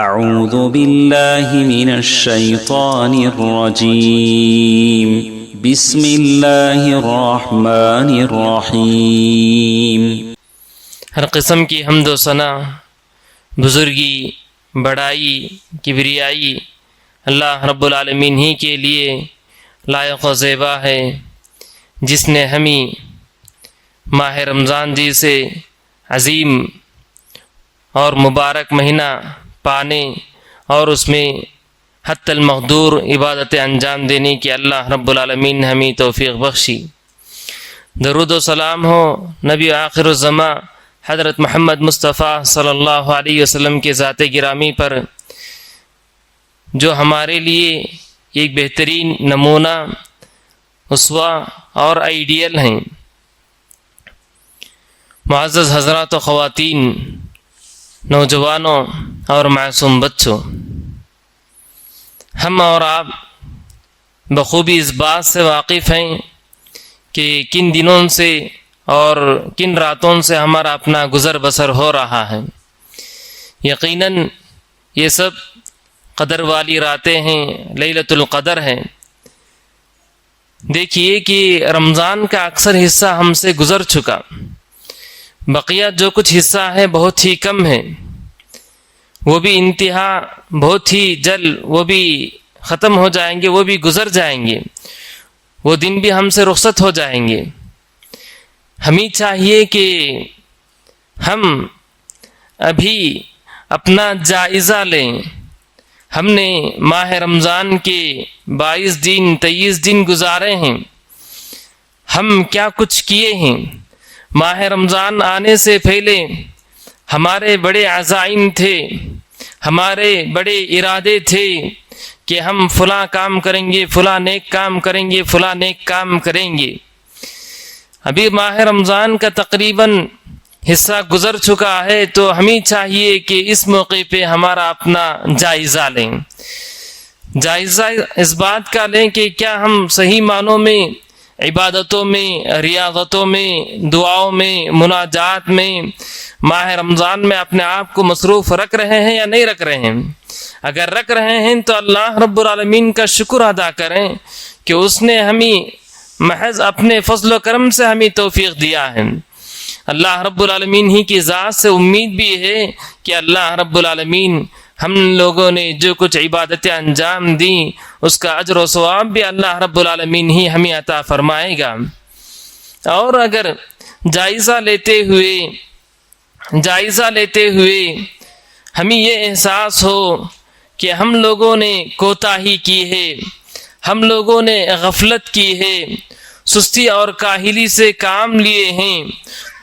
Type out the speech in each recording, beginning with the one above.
أعوذ بالله من الشيطان الرجيم بسم الله الرحمن الرحيم۔ ہر قسم کی حمد و ثنا، بزرگی، بڑائی، کبریائی اللہ رب العالمین ہی کے لیے لائق و زیبا ہے، جس نے ہمیں ماہ رمضان جیسے عظیم اور مبارک مہینہ پانے اور اس میں حت المقدور عبادت انجام دینے کی اللہ رب العالمین نے ہمیں توفیق بخشی۔ درود و سلام ہو نبی آخر الزماں حضرت محمد مصطفیٰ صلی اللہ علیہ وسلم کے ذات گرامی پر، جو ہمارے لیے ایک بہترین نمونہ، اسوہ اور آئیڈیل ہیں۔ معزز حضرات و خواتین، نوجوانوں اور معصوم بچوں، ہم اور آپ بخوبی اس بات سے واقف ہیں کہ کن دنوں سے اور کن راتوں سے ہمارا اپنا گزر بسر ہو رہا ہے۔ یقیناً یہ سب قدر والی راتیں ہیں، لیلۃ القدر ہے۔ دیکھیے کہ رمضان کا اکثر حصہ ہم سے گزر چکا، بقیہ جو کچھ حصہ ہے بہت ہی کم ہے، وہ بھی انتہا بہت ہی جلد وہ بھی ختم ہو جائیں گے، وہ بھی گزر جائیں گے، وہ دن بھی ہم سے رخصت ہو جائیں گے۔ ہمیں چاہیے کہ ہم ابھی اپنا جائزہ لیں۔ ہم نے ماہ رمضان کے 22 دن 23 دن گزارے ہیں، ہم کیا کچھ کیے ہیں۔ ماہ رمضان آنے سے پہلے ہمارے بڑے عزائم تھے، ہمارے بڑے ارادے تھے کہ ہم فلاں کام کریں گے، فلاں نیک کام کریں گے، فلاں نیک کام کریں گے۔ ابھی ماہ رمضان کا تقریباً حصہ گزر چکا ہے، تو ہمیں چاہیے کہ اس موقع پہ ہمارا اپنا جائزہ لیں۔ جائزہ اس بات کا لیں کہ کیا ہم صحیح معنوں میں عبادتوں میں، ریاضتوں میں، دعاؤں میں، مناجات میں ماہ رمضان میں اپنے آپ کو مصروف رکھ رہے ہیں یا نہیں رکھ رہے ہیں۔ اگر رکھ رہے ہیں تو اللہ رب العالمین کا شکر ادا کریں کہ اس نے ہمیں محض اپنے فضل و کرم سے ہمیں توفیق دیا ہے۔ اللہ رب العالمین ہی کی ذات سے امید بھی ہے کہ اللہ رب العالمین ہم لوگوں نے جو کچھ عبادتیں انجام دیں اس کا اجر و ثواب بھی اللہ رب العالمین ہی ہمیں عطا فرمائے گا۔ اور اگر جائزہ لیتے ہوئے ہمیں یہ احساس ہو کہ ہم لوگوں نے کوتاہی کی ہے، ہم لوگوں نے غفلت کی ہے، سستی اور کاہلی سے کام لیے ہیں،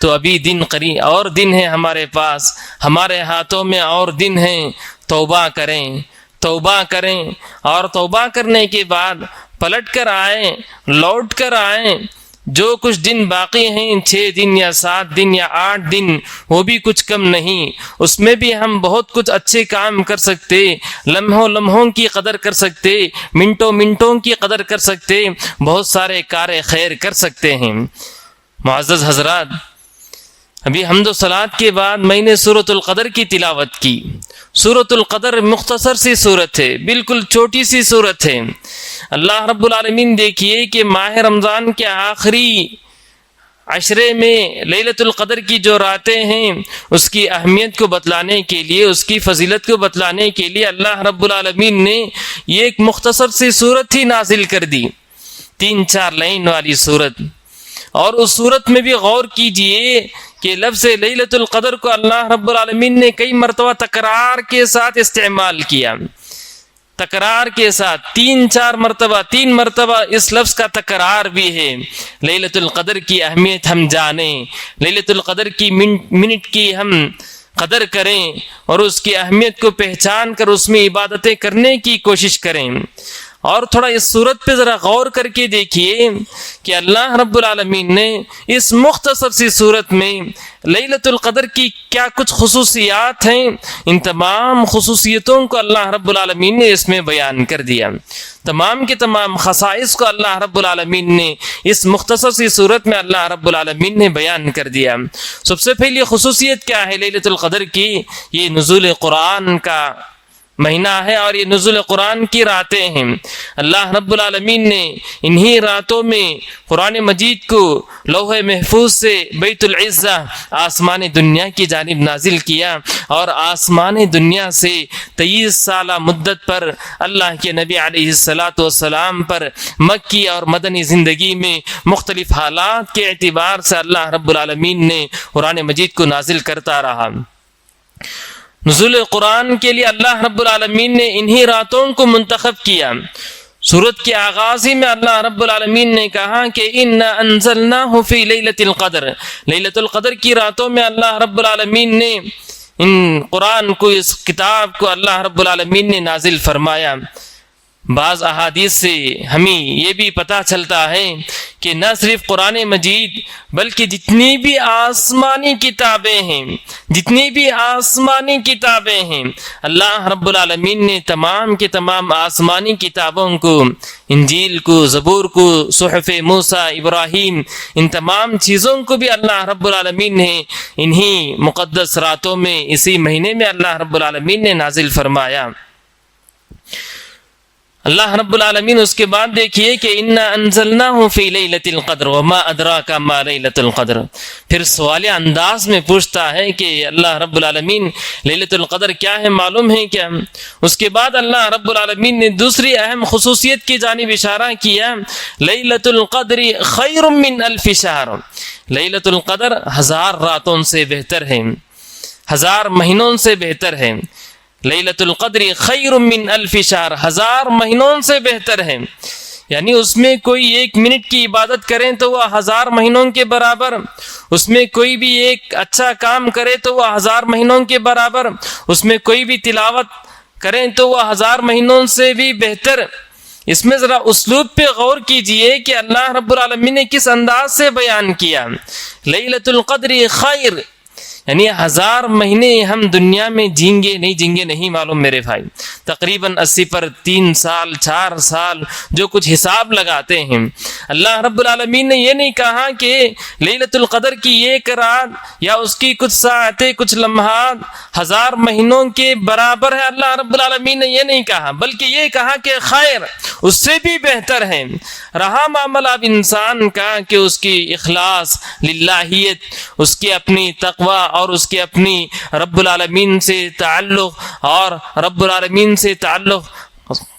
تو ابھی دن قریب اور دن ہے ہمارے پاس، ہمارے ہاتھوں میں اور دن ہیں۔ توبہ کریں اور توبہ کرنے کے بعد پلٹ کر آئیں، لوٹ کر آئیں۔ جو کچھ دن باقی ہیں، 6 دن یا 7 دن یا 8 دن، وہ بھی کچھ کم نہیں، اس میں بھی ہم بہت کچھ اچھے کام کر سکتے، لمحوں کی قدر کر سکتے، منٹوں کی قدر کر سکتے، بہت سارے کار خیر کر سکتے ہیں۔ معزز حضرات، ابھی حمد و صلات کے بعد میں نے سورۃ القدر کی تلاوت کی۔ سورۃ القدر مختصر سی سورت ہے، بالکل چھوٹی سی سورت ہے۔ اللہ رب العالمین دیکھیے کہ ماہ رمضان کے آخری عشرے میں لیلۃ القدر کی جو راتیں ہیں اس کی اہمیت کو بتلانے کے لیے، اس کی فضیلت کو بتلانے کے لیے اللہ رب العالمین نے یہ ایک مختصر سی سورت ہی نازل کر دی، 3-4 لائن والی سورت۔ اور اس سورت میں بھی غور کیجئے کہ لفظ لیلۃ القدر کو اللہ رب العالمین نے کئی مرتبہ تکرار کے ساتھ استعمال کیا، تکرار کے ساتھ 3 مرتبہ اس لفظ کا تکرار بھی ہے۔ لیلۃ القدر کی اہمیت ہم جانیں، لیلۃ القدر کی منٹ کی ہم قدر کریں اور اس کی اہمیت کو پہچان کر اس میں عبادتیں کرنے کی کوشش کریں۔ اور تھوڑا اس صورت پہ ذرا غور کر کے دیکھیے کہ اللہ رب العالمین نے اس مختصر سی صورت میں لیلۃ القدر کی کیا کچھ خصوصیات ہیں، ان تمام خصوصیتوں کو اللہ رب العالمین نے اس میں بیان کر دیا۔ تمام کے تمام خصائص کو اللہ رب العالمین نے اس مختصر سی صورت میں اللہ رب العالمین نے بیان کر دیا۔ سب سے پہلی خصوصیت کیا ہے لیلۃ القدر کی؟ یہ نزول قرآن کا مہینہ ہے اور یہ نزول قرآن کی راتیں ہیں۔ اللہ رب العالمین نے انہی راتوں میں قرآن مجید کو لوح محفوظ سے بیت العزہ آسمان دنیا کی جانب نازل کیا، اور آسمان دنیا سے 23 سالہ مدت پر اللہ کے نبی علیہ الصلاۃ والسلام پر مکی اور مدنی زندگی میں مختلف حالات کے اعتبار سے اللہ رب العالمین نے قرآن مجید کو نازل کرتا رہا۔ نزول قرآن کے لیے اللہ رب العالمین نے انہی راتوں کو منتخب کیا۔ سورت کے آغاز ہی میں اللہ رب العالمین نے کہا کہ اِنَّا أَنزَلْنَاهُ فِي لَيْلَةِ الْقَدْرِ، لیلۃ القدر کی راتوں میں اللہ رب العالمین نے ان قرآن کو، اس کتاب کو اللہ رب العالمین نے نازل فرمایا۔ بعض احادیث سے ہمیں یہ بھی پتہ چلتا ہے کہ نہ صرف قرآن مجید بلکہ جتنی بھی آسمانی کتابیں ہیں اللہ رب العالمین نے تمام کے تمام آسمانی کتابوں کو، انجیل کو، زبور کو، صحف موسیٰ، ابراہیم، ان تمام چیزوں کو بھی اللہ رب العالمین نے انہی مقدس راتوں میں، اسی مہینے میں اللہ رب العالمین نے نازل فرمایا۔ اللہ رب العالمین اس کے بعد دیکھیے کہ اِنَّا أَنزَلْنَاهُ فِي لَيْلَةِ الْقَدْرِ وَمَا أَدْرَاكَ مَا لَيْلَةُ الْقَدْرِ، پھر سوالیہ انداز میں پوچھتا ہے کہ اللہ رب العالمین لیلۃ القدر کیا ہے، معلوم ہے کیا؟ اس کے بعد اللہ رب العالمین نے دوسری اہم خصوصیت کی جانب اشارہ کیا، لیلۃ القدر خیر من الف شہر، لیلۃ القدر 1000 راتوں سے بہتر ہے، 1000 مہینوں سے بہتر ہے۔ لیلۃ القدر خیر من الف شہر، 1000 مہینوں سے بہتر ہے، یعنی اس میں کوئی 1 منٹ کی عبادت کریں تو وہ 1000 مہینوں کے برابر، اس میں کوئی بھی ایک اچھا کام کرے تو وہ 1000 مہینوں کے برابر، اس میں کوئی بھی تلاوت کریں تو وہ 1000 مہینوں سے بھی بہتر۔ اس میں ذرا اسلوب پہ غور کیجئے کہ اللہ رب العالمین نے کس انداز سے بیان کیا۔ لیلۃ القدر خیر، یعنی 1000 مہینے ہم دنیا میں جیں گے نہیں معلوم میرے بھائی، تقریباً 80 پر 3 سال 4 سال جو کچھ حساب لگاتے ہیں۔ اللہ رب العالمین نے یہ نہیں کہا کہ لیلۃ القدر کی 1 رات یا اس کی کچھ ساعتیں، کچھ لمحات 1000 مہینوں کے برابر ہے، اللہ رب العالمین نے یہ نہیں کہا، بلکہ یہ کہا کہ خیر، اس سے بھی بہتر ہے۔ رہا معاملہ اب انسان کا کہ اس کی اخلاص، للہیت، اس کی اپنی تقوی اور اس کے اپنی رب العالمین سے تعلق، اور رب العالمین سے تعلق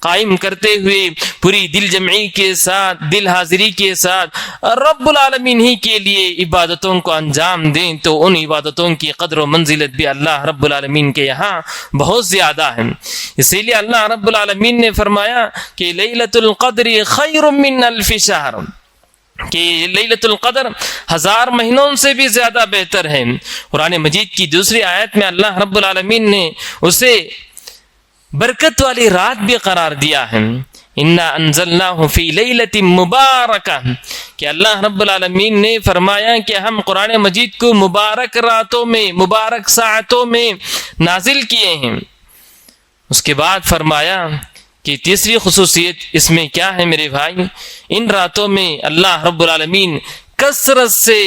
قائم کرتے ہوئے پوری دل جمعی کے ساتھ، دل حاضری کے ساتھ رب العالمین ہی کے لیے عبادتوں کو انجام دیں، تو ان عبادتوں کی قدر و منزلت بھی اللہ رب العالمین کے یہاں بہت زیادہ ہے۔ اسی لیے اللہ رب العالمین نے فرمایا کہ لیلۃ القدر خیر من الف شہر، کہ لیلۃ القدر 1000 مہینوں سے بھی زیادہ بہتر ہے۔ قرآن مجید کی دوسری آیت میں اللہ رب العالمین نے اسے برکت والی رات بھی قرار دیا ہے، اِنَّا أَنزَلْنَاهُ فِي لَيْلَةٍ مُبَارَكَةٍ، کہ اللہ رب العالمین نے فرمایا کہ ہم قرآن مجید کو مبارک راتوں میں، مبارک ساعتوں میں نازل کیے ہیں۔ اس کے بعد فرمایا کہ تیسری خصوصیت اس میں کیا ہے میرے بھائی، ان راتوں میں اللہ رب العالمین کثرت سے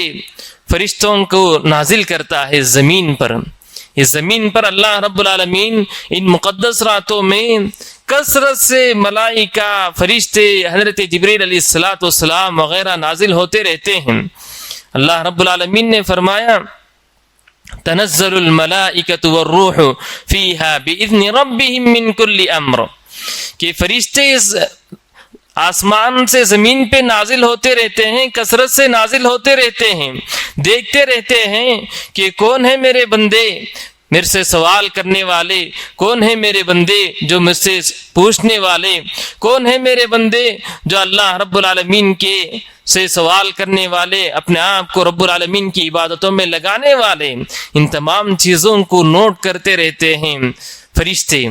فرشتوں کو نازل کرتا ہے زمین پر۔ اس زمین پر اللہ رب العالمین ان مقدس راتوں میں کثرت سے ملائکہ، فرشتے، حضرت جبریل علیہ الصلاۃ والسلام وغیرہ نازل ہوتے رہتے ہیں۔ اللہ رب العالمین نے فرمایا تنزل الملائکۃ والروح فیہا بإذن ربہم من کل امر، کہ فرشتے اس آسمان سے زمین پہ نازل ہوتے رہتے ہیں، کثرت سے نازل ہوتے رہتے ہیں، دیکھتے رہتے ہیں کہ کون ہے میرے بندے میرے سے سوال کرنے والے، کون ہے میرے بندے جو مجھ سے پوچھنے والے، کون ہے میرے بندے جو اللہ رب العالمین کے سے سوال کرنے والے، اپنے آپ کو رب العالمین کی عبادتوں میں لگانے والے۔ ان تمام چیزوں کو نوٹ کرتے رہتے ہیں فرشتے۔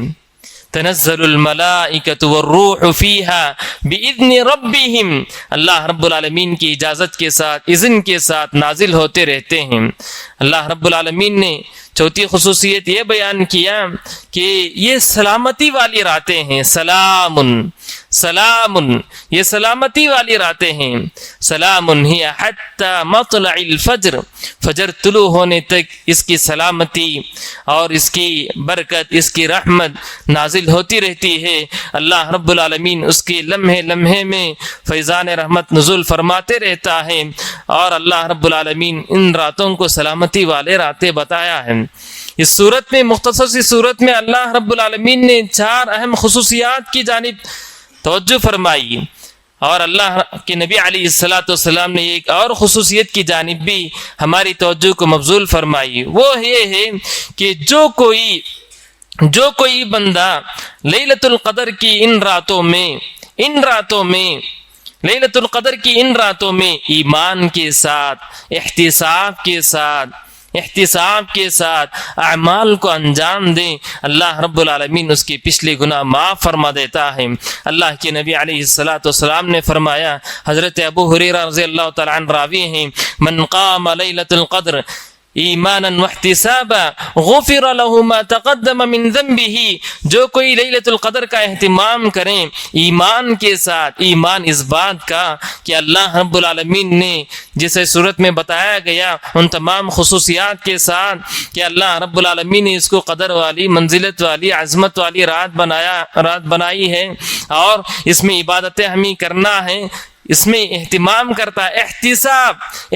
تنزل الملائکۃ والروح فیہا بإذن ربہم، اللہ رب العالمین کی اجازت کے ساتھ، اذن کے ساتھ نازل ہوتے رہتے ہیں۔ اللہ رب العالمین نے چوتھی خصوصیت یہ بیان کیا کہ یہ سلامتی والی راتیں ہیں، سلام، یہ سلامتی والی راتیں ہیں. سلام ہی حتی مطلع الفجر، فجر طلوع ہونے تک اس کی سلامتی اور اس کی برکت، اس کی رحمت نازل ہوتی رہتی ہے. اللہ رب العالمین اس کے لمحے لمحے میں فیضان رحمت نزول فرماتے رہتا ہے. اور اللہ رب العالمین ان راتوں کو سلامتی والے راتیں بتایا ہے. اس صورت میں، مختصر سی صورت میں، اللہ رب العالمین نے 4 اہم خصوصیات کی جانب توجہ فرمائی، اور اللہ کے نبی علیہ السلام نے ایک اور خصوصیت کی جانب بھی ہماری توجہ کو مبذول فرمائی. وہ یہ ہے کہ جو کوئی بندہ لیلۃ القدر کی ان راتوں میں لیلۃ القدر کی ان راتوں میں ایمان کے ساتھ، احتساب کے ساتھ اعمال کو انجام دیں، اللہ رب العالمین اس کے پچھلے گناہ معاف فرما دیتا ہے. اللہ کے نبی علیہ السلام نے فرمایا، حضرت ابو ہریرہ رضی اللہ تعالی عنہ راوی ہیں، من قام لیلۃ القدر ایمانا واحتسابا غفر له ما تقدم من ذنبه، جو کوئی لیلۃ القدر کا اہتمام کریں ایمان کے ساتھ، ایمان اس بات کا کہ اللہ رب العالمین نے جسے صورت میں بتایا گیا ان تمام خصوصیات کے ساتھ کہ اللہ رب العالمین نے اس کو قدر والی، منزلت والی، عظمت والی رات بنائی ہے، اور اس میں عبادتیں ہمیں کرنا ہے، اس میں اہتمام کرتا ہے.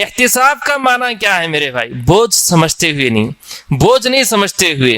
احتساب کا معنی کیا ہے میرے بھائی؟ بوجھ نہیں سمجھتے ہوئے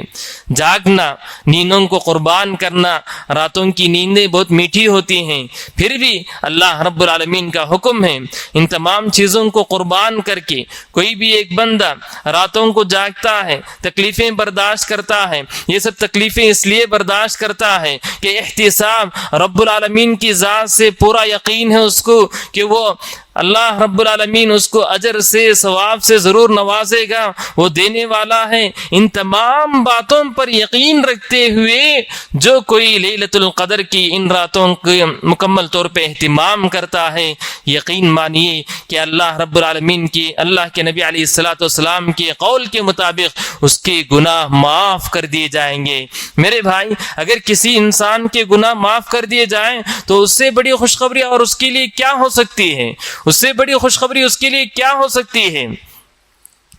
جاگنا، نیندوں کو قربان کرنا. راتوں کی نیندیں بہت میٹھی ہوتی ہیں، پھر بھی اللہ رب العالمین کا حکم ہے ان تمام چیزوں کو قربان کر کے کوئی بھی ایک بندہ راتوں کو جاگتا ہے، تکلیفیں برداشت کرتا ہے. یہ سب تکلیفیں اس لیے برداشت کرتا ہے کہ احتساب، رب العالمین کی ذات سے پورا یقین ہے اس کو کہ وہ اللہ رب العالمین اس کو اجر سے، ثواب سے ضرور نوازے گا، وہ دینے والا ہے. ان تمام باتوں پر یقین رکھتے ہوئے جو کوئی لیلۃ القدر کی ان راتوں کے مکمل طور پہ اہتمام کرتا ہے، یقین مانیے کہ اللہ رب العالمین کی، اللہ کے نبی علیہ السلام کے قول کے مطابق اس کے گناہ معاف کر دیے جائیں گے. میرے بھائی، اگر کسی انسان کے گناہ معاف کر دیے جائیں تو اس سے بڑی خوشخبری اور اس کے لیے کیا ہو سکتی ہے؟ اس سے بڑی خوشخبری اس کے لیے کیا ہو سکتی ہے؟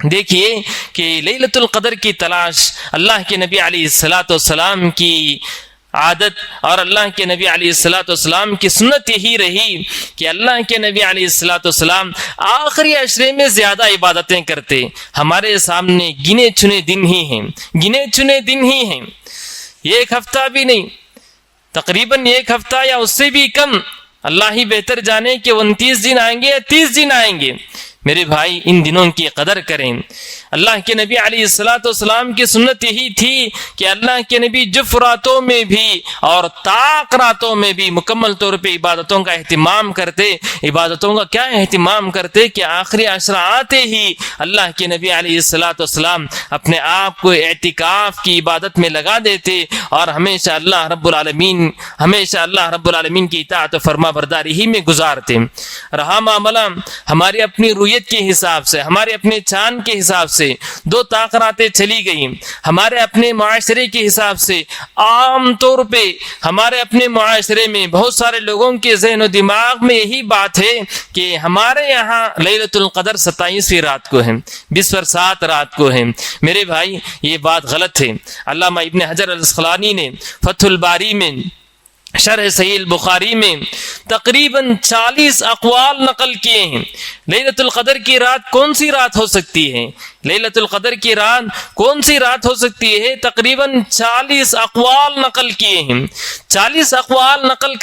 دیکھیے کہ لیلۃ القدر کی تلاش اللہ کے نبی علیہ السلام کی عادت اور اللہ کے نبی علیہ السلام کی سنت یہی رہی کہ اللہ کے نبی علیہ السلام آخری عشرے میں زیادہ عبادتیں کرتے. ہمارے سامنے گنے چنے دن ہی ہیں، ایک ہفتہ بھی نہیں، تقریباً ایک ہفتہ یا اس سے بھی کم، اللہ ہی بہتر جانے کہ 29 دن آئیں گے یا 30 دن آئیں گے. میرے بھائی، ان دنوں کی قدر کریں. اللہ کے نبی علیہ السلام کی سنت یہی تھی کہ اللہ کے نبی جف راتوں میں بھی اور طاق راتوں میں بھی مکمل طور پہ عبادتوں کا اہتمام کرتے. عبادتوں کا کیا اہتمام کرتے کہ آخری عشرہ آتے ہی اللہ کے نبی علیہ السلام اپنے آپ کو اعتکاف کی عبادت میں لگا دیتے اور ہمیشہ اللہ رب العالمین کی اطاعت و فرما برداری ہی میں گزارتے. رہا معاملہ ہماری اپنی رویت کے حساب سے، ہمارے اپنے چاند کے حساب سے 2 طاق راتیں چلی گئیں. ہمارے اپنے معاشرے کے حساب سے عام طور پہ ہمارے اپنے معاشرے میں بہت سارے لوگوں کے ذہن و دماغ میں یہی بات ہے کہ ہمارے یہاں لیلۃ القدر 27ویں رات کو ہے، 27 رات کو ہے. میرے بھائی، یہ بات غلط ہے. علامہ ابن حجر العسقلانی نے فتح الباری میں شرح صحیح البخاری میں تقریباً 40 اقوال نقل کیے ہیں. لیلۃ القدر کی رات کون سی رات ہو سکتی ہے؟ لیلۃ القدر کی رات کون سی رات ہو سکتی ہے؟ تقریباً 40 اقوال نقل کیے ہیں. 40 اقوال نقل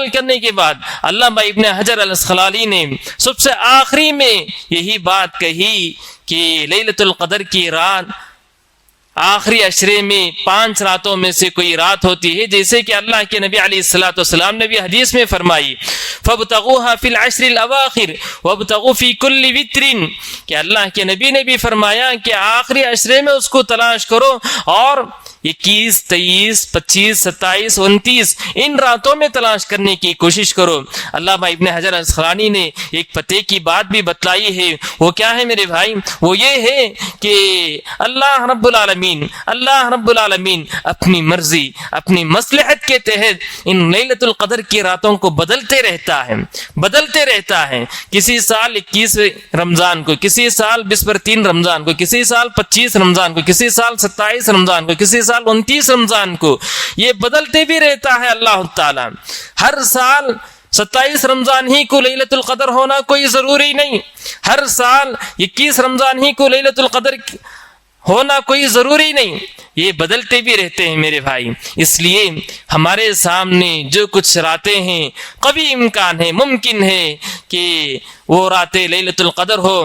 کرنے کے بعد علامہ ابن حجر العسقلانی نے سب سے آخری میں یہی بات کہی کہ لیلۃ القدر کی رات آخری عشرے میں 5 راتوں میں سے کوئی رات ہوتی ہے، جیسے کہ اللہ کے نبی علیہ السلام نے بھی حدیث میں فرمائی فَابْتَغُوهَا فِي الْعَشْرِ الْأَوَاخِرِ وَابْتَغُوا فِي كُلِّ وِتْرٍ، کہ اللہ کے نبی نے بھی فرمایا کہ آخری عشرے میں اس کو تلاش کرو اور 21, 23, 25, 27, 29 ان راتوں میں تلاش کرنے کی کوشش کرو۔ علامہ ابن حجر اسقلانی نے ایک پتے کی بات بھی بتلائی ہے، وہ کیا ہے میرے بھائی؟ وہ یہ ہے کہ اللہ رب العالمین اپنی مرضی، اپنی مصلحت کے تحت ان لیلۃ القدر کی راتوں کو بدلتے رہتا ہے۔ کسی سال 21 رمضان کو، کسی سال 20/3 رمضان کو، کسی سال 25 رمضان کو، کسی سال 27 رمضان کو، کسی سال 29 رمضان کو، یہ بدلتے بھی رہتا ہے اللہ تعالی۔ ہر سال 27 رمضان ہی کو لیلۃ القدر ہونا کوئی ضروری نہیں، ہر سال 21 رمضان ہی کو لیلۃ القدر ہونا کوئی ضروری نہیں، یہ بدلتے بھی رہتے ہیں میرے بھائی۔ اس لیے ہمارے سامنے جو کچھ راتیں ہیں، کبھی امکان ہے، ممکن ہے کہ وہ راتیں لیلۃ القدر ہو،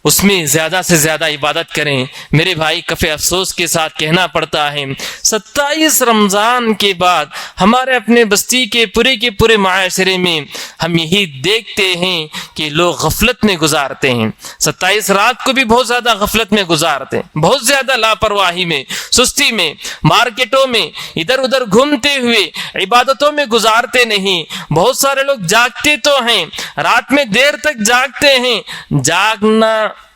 اس میں زیادہ سے زیادہ عبادت کریں۔ میرے بھائی کف افسوس کے ساتھ کہنا پڑتا ہے 27 رمضان کے بعد ہمارے اپنے بستی کے پورے معاشرے میں ہم یہی دیکھتے ہیں کہ لوگ غفلت میں گزارتے ہیں۔ 27 رات کو بھی بہت زیادہ غفلت میں گزارتے ہیں، بہت زیادہ لاپرواہی میں، سستی میں، مارکیٹوں میں ادھر ادھر گھومتے ہوئے عبادتوں میں گزارتے نہیں۔ بہت سارے لوگ جاگتے تو ہیں، رات میں دیر تک جاگتے ہیں۔ جاگنا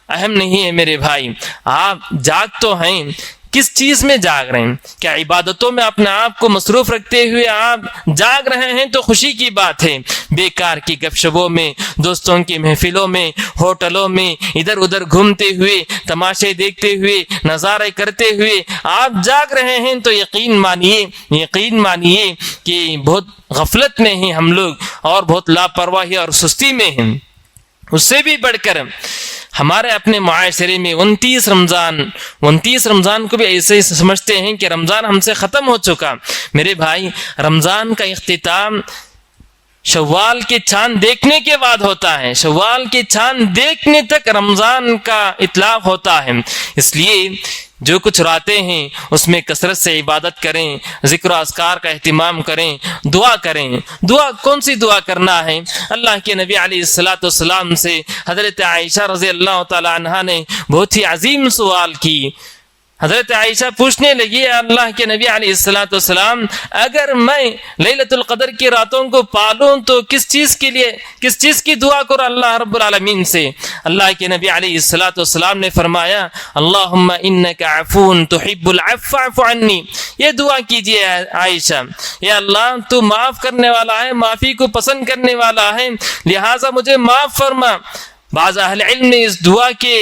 اہم نہیں ہے میرے بھائی، آپ جاگ تو ہیں، کس چیز میں جاگ رہے ہیں؟ کیا عبادتوں میں اپنے آپ کو مصروف رکھتے ہوئے آپ جاگ رہے ہیں تو خوشی کی بات ہے۔ بیکار کی گپ شپوں میں، دوستوں کی محفلوں میں، ہوٹلوں میں ادھر ادھر گھومتے ہوئے، تماشے دیکھتے ہوئے، نظارے کرتے ہوئے آپ جاگ رہے ہیں تو یقین مانیے کہ بہت غفلت میں ہیں ہم لوگ، اور بہت لاپرواہی اور سستی میں ہیں۔ اس سے بھی بڑھ کر ہمارے اپنے معاشرے میں 29 رمضان کو بھی ایسے ہی سمجھتے ہیں کہ رمضان ہم سے ختم ہو چکا۔ میرے بھائی رمضان کا اختتام شوال کے چاند دیکھنے کے بعد ہوتا ہے، شوال کے چاند دیکھنے تک رمضان کا اطلاق ہوتا ہے۔ اس لیے جو کچھ راتیں ہیں اس میں کثرت سے عبادت کریں، ذکر و اذکار کا اہتمام کریں، دعا کریں۔ دعا کون سی دعا کرنا ہے؟ اللہ کے نبی علیہ الصلوۃ والسلام سے حضرت عائشہ رضی اللہ تعالی عنہا نے بہت ہی عظیم سوال کی۔ حضرت عائشہ پوچھنے لگی، اللہ کے نبی علیہ الصلوۃ والسلام اگر میں لیلۃ القدر کی راتوں کو پالوں تو کس چیز کی دعا کروں اللہ رب العالمین سے؟ اللہ کے نبی علیہ الصلوۃ والسلام نے فرمایا، اللہم انک عفو تحب العفو فاعف عنی۔ یہ دعا کیجئے عائشہ، یا اللہ تو معاف کرنے والا ہے، معافی کو پسند کرنے والا ہے، لہٰذا مجھے معاف فرما۔ بعض اہل علم نے اس دعا کے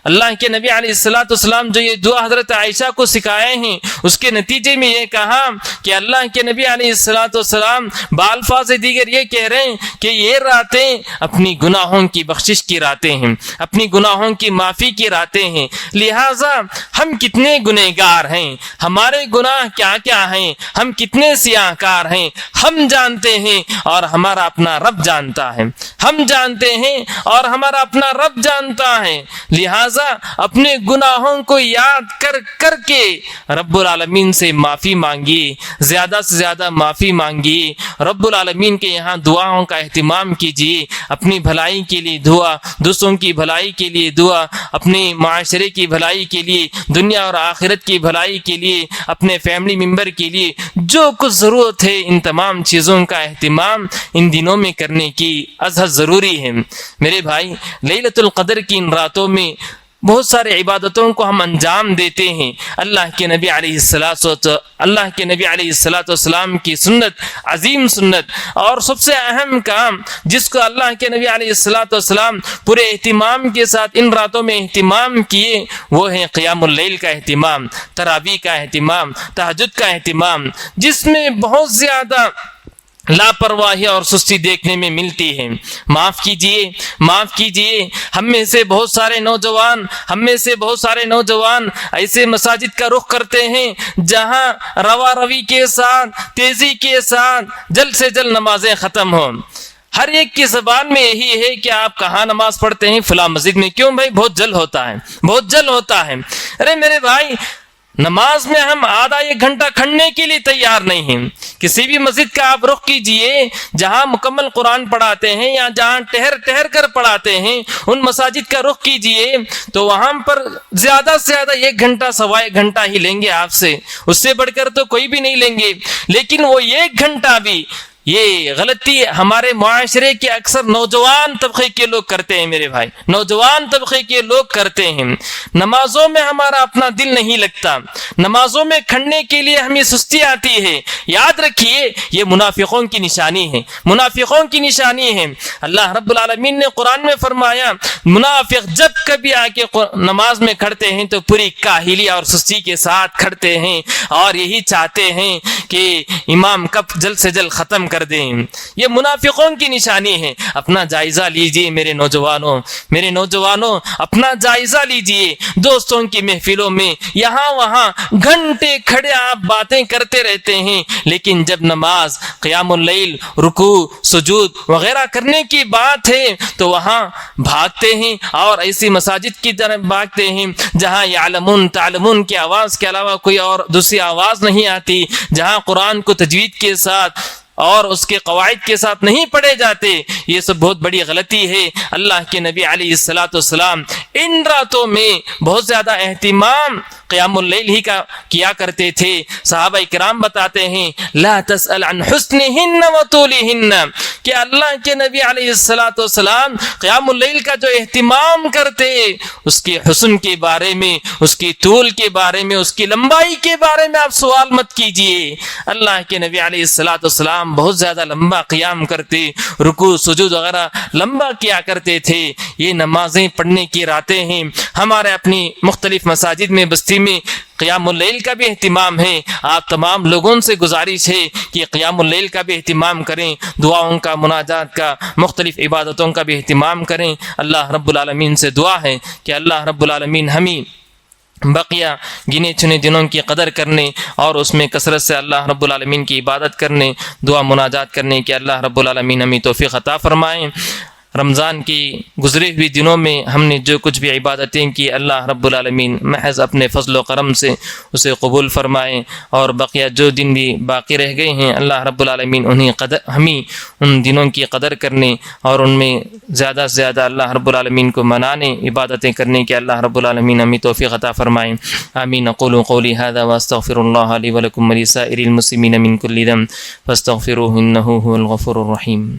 اللہ کے نبی علیہ الصلوۃ والسلام جو یہ دعا حضرت عائشہ کو سکھائے ہیں، اس کے نتیجے میں یہ کہا کہ اللہ کے نبی علیہ الصلوۃ والسلام بالفاظ دیگر یہ کہہ رہے ہیں کہ یہ راتیں اپنی گناہوں کی بخشش کی راتیں ہیں، اپنی گناہوں کی معافی کی راتیں ہیں، لہٰذا ہم کتنے گنہگار ہیں، ہمارے گناہ کیا کیا ہیں، ہم کتنے سیاہ کار ہیں، ہم جانتے ہیں اور ہمارا اپنا رب جانتا ہے، ہم جانتے ہیں اور ہمارا اپنا رب جانتا ہے، لہٰذا اپنے گناہوں کو یاد کر کے رب العالمین سے معافی مانگیے، زیادہ سے زیادہ معافی مانگیے، رب العالمین کے یہاں دعاؤں کا اہتمام کیجیے، اپنی بھلائی کے لیے دعا، دوسروں کی بھلائی کے لیے دعا، اپنے معاشرے کی بھلائی کے لیے، دنیا اور آخرت کی بھلائی کے لیے، اپنے فیملی ممبر کے لیے جو کچھ ضرورت ہے ان تمام چیزوں کا اہتمام ان دنوں میں کرنے کی ازحد ضروری ہے۔ میرے بھائی لیلۃ القدر کی ان راتوں میں بہت سارے عبادتوں کو ہم انجام دیتے ہیں۔ اللہ کے نبی علیہ الصلوۃ والسلام کی سنت، عظیم سنت اور سب سے اہم کام جس کو اللہ کے نبی علیہ الصلوۃ والسلام پورے اہتمام کے ساتھ ان راتوں میں اہتمام کیے، وہ ہے قیام اللیل کا اہتمام، تراویح کا اہتمام، تہجد کا اہتمام، جس میں بہت زیادہ لاپرواہی اور سستی دیکھنے میں ملتی ہے۔ معاف کیجئے ہم میں سے بہت سارے نوجوان ایسے مساجد کا رخ کرتے ہیں جہاں روا روی کے ساتھ، تیزی کے ساتھ جلد سے جلد نمازیں ختم ہوں۔ ہر ایک کی زبان میں یہی ہے کہ آپ کہاں نماز پڑھتے ہیں؟ فلاں مسجد میں۔ کیوں بھائی؟ بہت جلد ہوتا ہے۔ ارے میرے بھائی نماز میں ہم آدھا ایک گھنٹہ کھڑنے کے لیے تیار نہیں ہیں. کسی بھی مسجد کا آپ رخ کیجئے جہاں مکمل قرآن پڑھاتے ہیں یا جہاں ٹہر کر پڑھاتے ہیں، ان مساجد کا رخ کیجئے تو وہاں پر زیادہ سے زیادہ 1 گھنٹہ سوا 1 گھنٹہ ہی لیں گے آپ سے، اس سے بڑھ کر تو کوئی بھی نہیں لیں گے. لیکن وہ 1 گھنٹہ بھی، یہ غلطی ہمارے معاشرے کے اکثر نوجوان طبقے کے لوگ کرتے ہیں میرے بھائی، نوجوان طبقے کے لوگ کرتے ہیں. نمازوں میں ہمارا اپنا دل نہیں لگتا، نمازوں میں کھڑنے کے لیے ہمیں سستی آتی ہے. یاد رکھیے یہ منافقوں کی نشانی ہے، منافقوں کی نشانی ہے. اللہ رب العالمین نے قرآن میں فرمایا منافق جب کبھی آ کے نماز میں کھڑتے ہیں تو پوری کاہلی اور سستی کے ساتھ کھڑتے ہیں اور یہی چاہتے ہیں کہ امام کب جلد سے جلد ختم کر دیں. یہ منافقوں کی نشانی ہے. اپنا جائزہ لیجئے میرے نوجوانوں اپنا جائزہ لیجئے. دوستوں کی محفلوں میں یہاں وہاں گھنٹے کھڑے آپ باتیں کرتے رہتے ہیں، لیکن جب نماز، قیام اللیل، رکوع، سجود وغیرہ کرنے کی بات ہے تو وہاں بھاگتے ہیں اور ایسی مساجد کی طرف بھاگتے ہیں جہاں یعلمون تعلمون کی آواز کے علاوہ کوئی اور دوسری آواز نہیں آتی، جہاں قرآن کو تجوید کے ساتھ اور اس کے قواعد کے ساتھ نہیں پڑھے جاتے. یہ سب بہت بڑی غلطی ہے. اللہ کے نبی علیہ الصلوۃ والسلام ان راتوں میں بہت زیادہ اہتمام قیام اللیل ہی کا کیا کرتے تھے. صحابہ کرام بتاتے ہیں لا تسأل عن حسنہن وطولہن، کہ اللہ کے نبی علیہ الصلوۃ والسلام قیام اللیل کا جو اہتمام کرتے، اس کے حسن کے بارے میں، اس کی طول کے بارے میں، اس کی لمبائی کے بارے میں آپ سوال مت کیجئے. اللہ کے نبی علیہ الصلوۃ والسلام بہت زیادہ لمبا قیام کرتے، رکوع سجود وغیرہ لمبا کیا کرتے تھے. یہ نمازیں پڑھنے کی راتیں ہیں. ہمارے اپنی مختلف مساجد میں، بستی میں قیام اللیل کا بھی اہتمام ہے. آپ تمام لوگوں سے گزارش ہے کہ قیام اللیل کا بھی اہتمام کریں، دعاؤں کا، مناجات کا، مختلف عبادتوں کا بھی اہتمام کریں. اللہ رب العالمین سے دعا ہے کہ اللہ رب العالمین ہمیں بقیہ گنے چنے دنوں کی قدر کرنے اور اس میں کثرت سے اللہ رب العالمین کی عبادت کرنے، دعا مناجات کرنے کی اللہ رب العالمین ہمیں توفیق عطا فرمائیں. رمضان کی گزرے ہوئے دنوں میں ہم نے جو کچھ بھی عبادتیں کی، اللہ رب العالمین محض اپنے فضل و کرم سے اسے قبول فرمائیں، اور بقیہ جو دن بھی باقی رہ گئے ہیں اللہ رب العالمین ہمیں ان دنوں کی قدر کرنے اور ان میں زیادہ سے زیادہ اللہ رب العالمین کو منانے، عبادتیں کرنے کی اللہ رب العالمین ہمیں توفیق عطا فرمائیں. آمین. اقول قولی هذا واستغفر الله لي ولكم ولسائر المسلمين من كل ذنب فاستغفروه انه هو الغفور الرحيم.